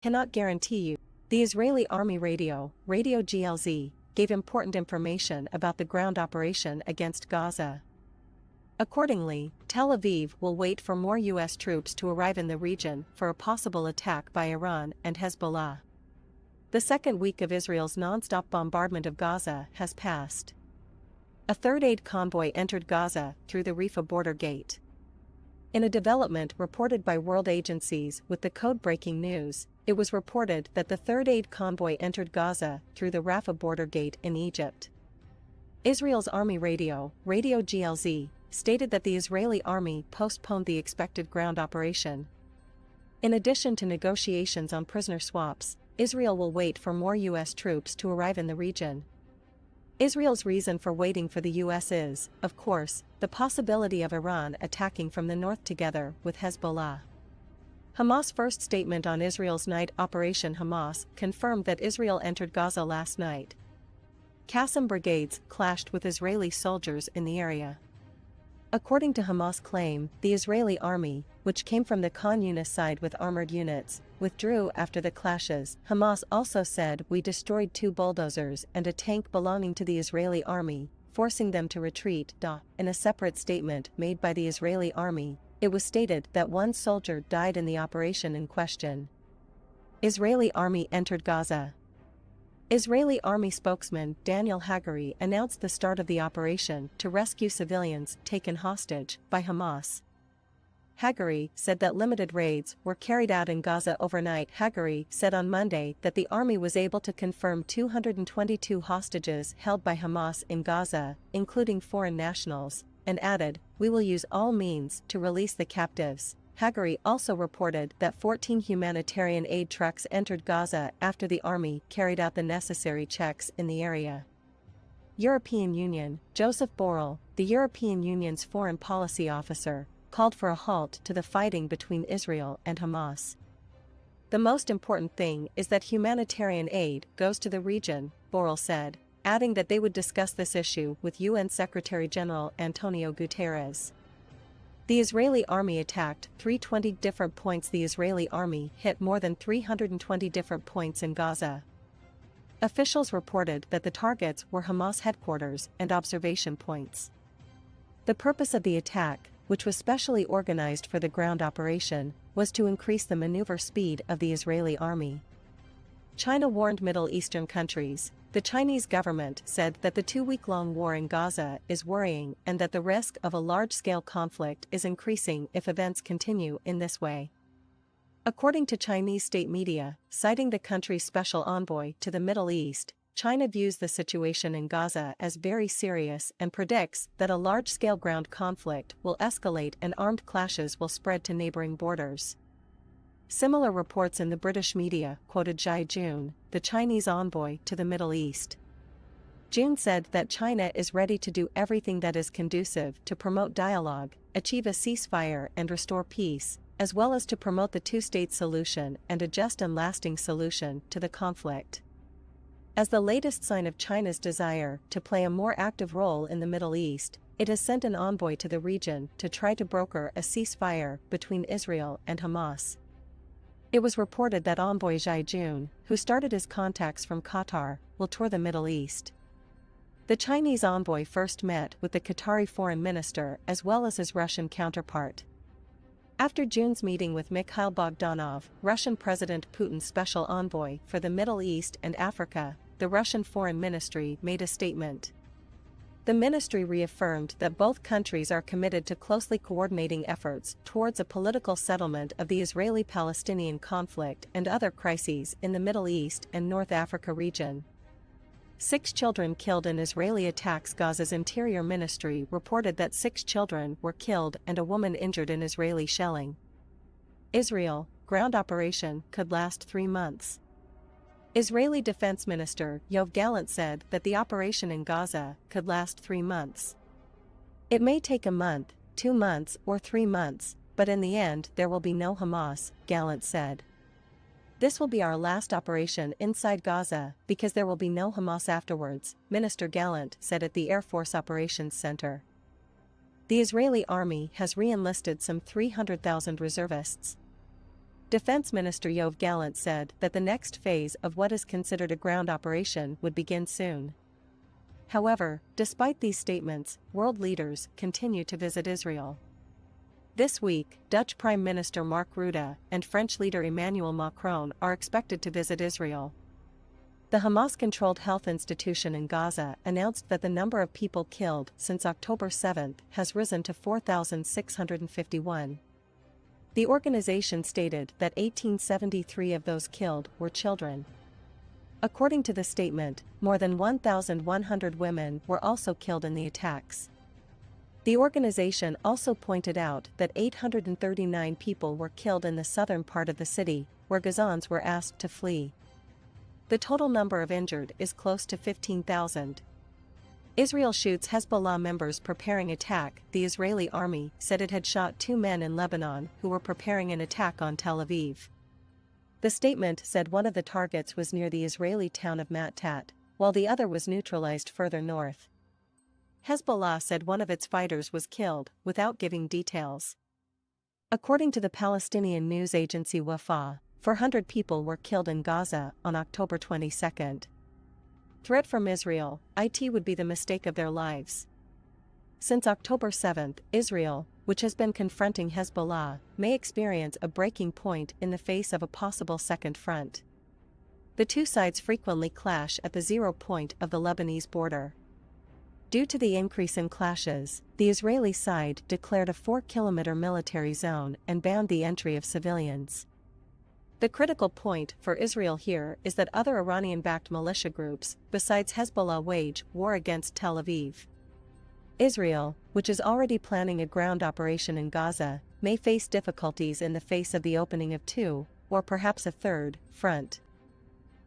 Cannot guarantee you. The Israeli Army Radio GLZ, gave important information about the ground operation against Gaza. Accordingly, Tel Aviv will wait for more U.S. troops to arrive in the region for a possible attack by Iran and Hezbollah. The second week of Israel's non-stop bombardment of Gaza has passed. A third aid convoy entered Gaza through the Rafah border gate. In a development reported by world agencies with the code-breaking news, it was reported that the third aid convoy entered Gaza through the Rafah border gate in Egypt. Israel's Army Radio GLZ, stated that the Israeli army postponed the expected ground operation. In addition to negotiations on prisoner swaps, Israel will wait for more U.S. troops to arrive in the region. Israel's reason for waiting for the U.S. is, of course, the possibility of Iran attacking from the north together with Hezbollah. Hamas' first statement on Israel's night operation. Hamas confirmed that Israel entered Gaza last night. Qassam brigades clashed with Israeli soldiers in the area. According to Hamas' claim, the Israeli army, which came from the Khan Yunis side with armored units, withdrew after the clashes. Hamas also said, "We destroyed 2 bulldozers and a tank belonging to the Israeli army, forcing them to retreat." In a separate statement made by the Israeli army, it was stated that 1 soldier died in the operation in question. Israeli army entered Gaza. Israeli army spokesman Daniel Hagari announced the start of the operation to rescue civilians taken hostage by Hamas. Hagari said that limited raids were carried out in Gaza overnight. Hagari said on Monday that the army was able to confirm 222 hostages held by Hamas in Gaza, including foreign nationals, and added, "We will use all means to release the captives." Hagari also reported that 14 humanitarian aid trucks entered Gaza after the army carried out the necessary checks in the area. European Union. Joseph Borrell, the European Union's foreign policy officer, called for a halt to the fighting between Israel and Hamas. "The most important thing is that humanitarian aid goes to the region," Borrell said, adding that they would discuss this issue with UN Secretary-General Antonio Guterres. The Israeli army attacked 320 different points. The Israeli army hit more than 320 different points in Gaza. Officials reported that the targets were Hamas headquarters and observation points. The purpose of the attack, which was specially organized for the ground operation, was to increase the maneuver speed of the Israeli army. China warned Middle Eastern countries. The Chinese government said that the 2-week-long war in Gaza is worrying and that the risk of a large-scale conflict is increasing if events continue in this way. According to Chinese state media, citing the country's special envoy to the Middle East, China views the situation in Gaza as very serious and predicts that a large-scale ground conflict will escalate and armed clashes will spread to neighboring borders. Similar reports in the British media quoted Zhai Jun, the Chinese envoy to the Middle East. Jun said that China is ready to do everything that is conducive to promote dialogue, achieve a ceasefire and restore peace, as well as to promote the 2-state solution and a just and lasting solution to the conflict. As the latest sign of China's desire to play a more active role in the Middle East, it has sent an envoy to the region to try to broker a ceasefire between Israel and Hamas. It was reported that envoy Zhai Jun, who started his contacts from Qatar, will tour the Middle East. The Chinese envoy first met with the Qatari foreign minister as well as his Russian counterpart. After Jun's meeting with Mikhail Bogdanov, Russian President Putin's special envoy for the Middle East and Africa, the Russian Foreign Ministry made a statement. The ministry reaffirmed that both countries are committed to closely coordinating efforts towards a political settlement of the Israeli-Palestinian conflict and other crises in the Middle East and North Africa region. 6 children killed in Israeli attacks. Gaza's Interior Ministry reported that 6 children were killed and a woman injured in Israeli shelling. Israel, ground operation could last 3 months. Israeli Defense Minister Yoav Gallant said that the operation in Gaza could last 3 months. "It may take a month, 2 months or 3 months, but in the end there will be no Hamas," Gallant said. "This will be our last operation inside Gaza because there will be no Hamas afterwards," Minister Gallant said at the Air Force Operations Center. The Israeli army has re-enlisted some 300,000 reservists. Defense Minister Yoav Gallant said that the next phase of what is considered a ground operation would begin soon. However, despite these statements, world leaders continue to visit Israel. This week, Dutch Prime Minister Mark Rutte and French leader Emmanuel Macron are expected to visit Israel. The Hamas-controlled health institution in Gaza announced that the number of people killed since October 7 has risen to 4,651. The organization stated that 1,873 of those killed were children. According to the statement, more than 1,100 women were also killed in the attacks. The organization also pointed out that 839 people were killed in the southern part of the city, where Gazans were asked to flee. The total number of injured is close to 15,000. Israel shoots Hezbollah members preparing attack. The Israeli army said it had shot 2 men in Lebanon who were preparing an attack on Tel Aviv. The statement said one of the targets was near the Israeli town of Mattat, while the other was neutralized further north. Hezbollah said one of its fighters was killed, without giving details. According to the Palestinian news agency Wafa, 400 people were killed in Gaza on October 22. Threat from Israel, it would be the mistake of their lives. Since October 7, Israel, which has been confronting Hezbollah, may experience a breaking point in the face of a possible second front. The two sides frequently clash at the zero point of the Lebanese border. Due to the increase in clashes, the Israeli side declared a 4-kilometer military zone and banned the entry of civilians. The critical point for Israel here is that other Iranian-backed militia groups, besides Hezbollah, wage war against Tel Aviv. Israel, which is already planning a ground operation in Gaza, may face difficulties in the face of the opening of 2, or perhaps a third, front.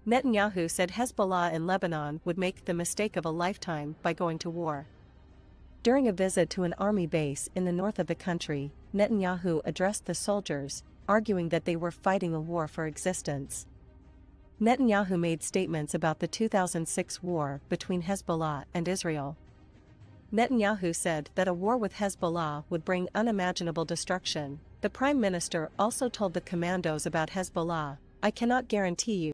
Netanyahu said Hezbollah in Lebanon would make the mistake of a lifetime by going to war. During a visit to an army base in the north of the country, Netanyahu addressed the soldiers, arguing that they were fighting a war for existence. Netanyahu made statements about the 2006 war between Hezbollah and Israel. Netanyahu said that a war with Hezbollah would bring unimaginable destruction. The prime minister also told the commandos about Hezbollah, "I cannot guarantee you